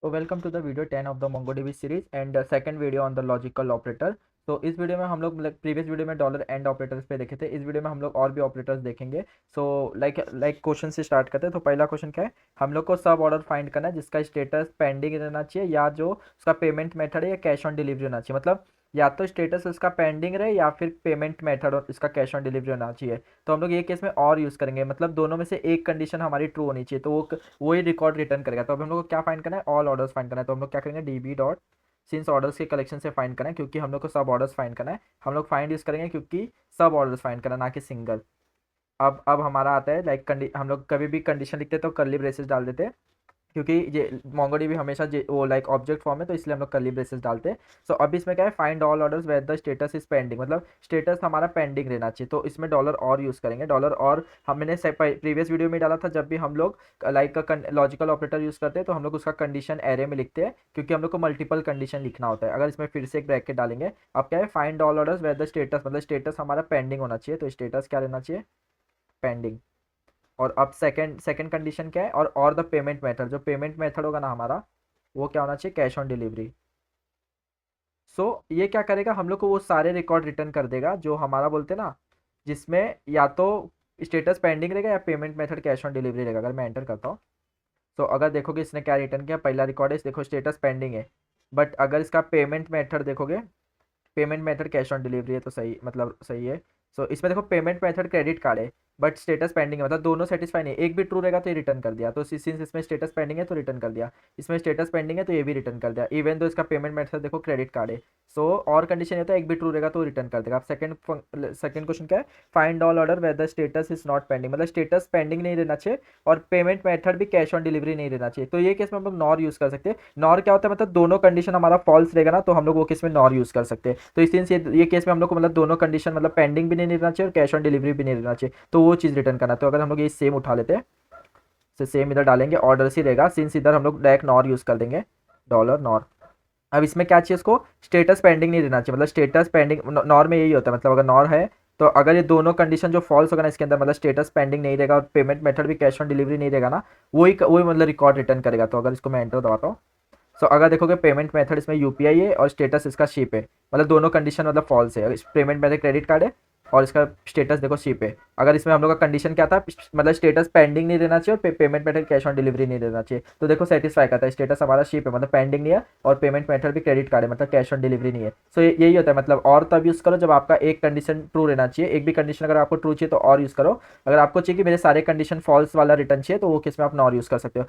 तो welcome to the video 10 of the MongoDB series and second video on the logical operator. तो इस video में हम लोग प्रीवियस वीडियो में डॉलर एंड ऑपरेटर्स पे देखे थे। इस वीडियो में हम लोग और भी ऑपरेटर्स देखेंगे। सो लाइक क्वेश्चन से स्टार्ट करते हैं। तो पहला क्वेश्चन क्या है, हम लोग को सब ऑर्डर फाइंड करना है जिसका स्टेटस पेंडिंग रहना चाहिए या जो उसका पेमेंट मेथड है या कैश ऑन डिलीवरी होना चाहिए। मतलब या तो स्टेटस उसका पेंडिंग रहे या फिर पेमेंट मेथड इसका कैश ऑन डिलीवरी होना चाहिए। तो हम लोग ये केस में और यूज़ करेंगे, मतलब दोनों में से एक कंडीशन हमारी ट्रू होनी चाहिए तो वो ही रिकॉर्ड रिटर्न करेगा। तो अब हम लोग को क्या फाइंड करना है, ऑल ऑर्डर्स फाइंड करना है। तो हम लोग क्या करेंगे, D B dot since orders के कलेक्शन से फाइंड करना है, क्योंकि हम लोग को सब ऑर्डर्स फाइंड करना है। हम लोग फाइंड यूज़ करेंगे क्योंकि सब ऑर्डर्स फाइंड करना ना कि सिंगल। अब हमारा आता है लाइक हम लोग कभी भी कंडीशन लिखते हैं तो कर्ली ब्रेसेस डाल देते हैं, क्योंकि ये MongoDB हमेशा वो लाइक ऑब्जेक्ट फॉर्म है तो इसलिए हम लोग कर्ली ब्रेसेस डालते हैं। सो अब इसमें क्या है, find all orders where the status is pending, मतलब स्टेटस हमारा पेंडिंग रहना चाहिए। तो इसमें डॉलर और यूज़ करेंगे। डॉलर और हमने प्रीवियस वीडियो में डाला था, जब भी हम लोग लाइक लॉजिकल ऑपरेटर यूज़ करते हैं तो हम लोग उसका कंडीशन एरे में लिखते हैं, क्योंकि हम लोग को मल्टीपल कंडीशन लिखना होता है। अगर इसमें फिर से एक ब्रैकेट डालेंगे, अब क्या है, find all orders where the status, मतलब स्टेटस हमारा पेंडिंग होना चाहिए। तो स्टेटस क्या रहना चाहिए, पेंडिंग। और अब सेकंड सेकंड कंडीशन क्या है, और द पेमेंट मेथड, जो पेमेंट मेथड होगा ना हमारा, वो क्या होना चाहिए, कैश ऑन डिलीवरी। सो ये क्या करेगा, हम लोग को वो सारे रिकॉर्ड रिटर्न कर देगा जो हमारा बोलते हैं ना, जिसमें या तो स्टेटस पेंडिंग रहेगा या payment method cash on delivery रहेगा। अगर मैं एंटर करता हूँ तो अगर देखोगे इसने क्या रिटर्न किया, पहला रिकॉर्ड है, देखो स्टेटस पेंडिंग है। बट अगर इसका पेमेंट मेथड देखोगे, payment method cash on delivery है तो सही, मतलब सही है। सो इसमें देखो पेमेंट मेथड क्रेडिट कार्ड है बट स्टेटस पेंडिंग है, मतलब दोनों सेटिस्फाई नहीं है। एक भी ट्रू रहेगा तो ये रिटर्न कर दिया, तो सिंस इसमें स्टेटस पेंडिंग है तो रिटर्न कर दिया। इसमें स्टेटस पेंडिंग है तो ये भी रिटर्न कर दिया, इवन तो इसका पेमेंट मेथड देखो क्रेडिट कार्ड है। सो और कंडीशन ये होता है, एक भी ट्रू रहेगा तो रिटर्न कर देगा। अब सेकंड क्वेश्चन क्या है, find all order where the status is not pending, मतलब स्टेटस पेंडिंग नहीं रहना चाहिए और पेमेंट मेथड भी कैश ऑन डिलीवरी नहीं रहना चाहिए। तो ये केस में हम लोग नॉर यूज़ कर सकते हैं। नॉर क्या होता है, मतलब दोनों कंडीशन हमारा फॉल्स रहेगा ना, तो हम लोग वो केस में नॉर यूज़ कर सकते हैं। तो इस से ये केस में हम लोग को मतलब दोनों कंडीशन, मतलब पेंडिंग भी नहीं रहना चाहिए और कैश ऑन डिलीवरी भी नहीं रहना चाहिए, तो वो चीज़ रिटर्न करना। तो अगर हम लोग ये सेम उठा लेते हैं, तो सेम इधर डालेंगे, ऑर्डर ही रहेगा, सिंस इधर हम लोग डायरेक्ट नॉर यूज़ कर देंगे, डॉलर नॉर। अब इसमें क्या चाहिए, उसको स्टेटस पेंडिंग नहीं रहना चाहिए, मतलब स्टेटस पेंडिंग नॉर में यही होता है, मतलब अगर नॉर है तो अगर ये दोनों कंडीशन जो फॉल्स होगा ना इसके अंदर, मतलब स्टेटस पेंडिंग नहीं रहेगा और पेमेंट मेथड भी कैश ऑन डिलीवरी नहीं रहेगा ना, वही मतलब रिकॉर्ड रिटर्न करेगा। तो अगर इसको मैं एंटर दबाता हूँ, सो अगर देखोगे पेमेंट मेथड इसमें यूपीआई है और स्टेटस इसका शिप है, मतलब दोनों कंडीशन मतलब फॉल्स है। पेमेंट मेथड क्रेडिट कार्ड है और इसका स्टेटस देखो शिप है। अगर इसमें हम लोग का कंडीशन क्या था, मतलब स्टेटस पेंडिंग नहीं रहना चाहिए और payment method cash on delivery नहीं रहना चाहिए, तो देखो सेटिस्फाई करता है, स्टेटस हमारा शिप है मतलब पेंडिंग नहीं है और पेमेंट मेथड भी क्रेडिट कार्ड है मतलब कैश ऑन डिलीवरी नहीं है। सो यही होता है, मतलब और तब यूज़ करो जब आपका एक कंडीशन ट्रू रहना चाहिए। एक भी कंडीशन अगर आपको ट्रू चाहिए तो और यूज़ करो, अगर आपको चाहिए कि मेरे सारे कंडीशन फॉल्स वाला रिटर्न चाहिए तो वो किस में आप नॉर यूज़ कर सकते हो।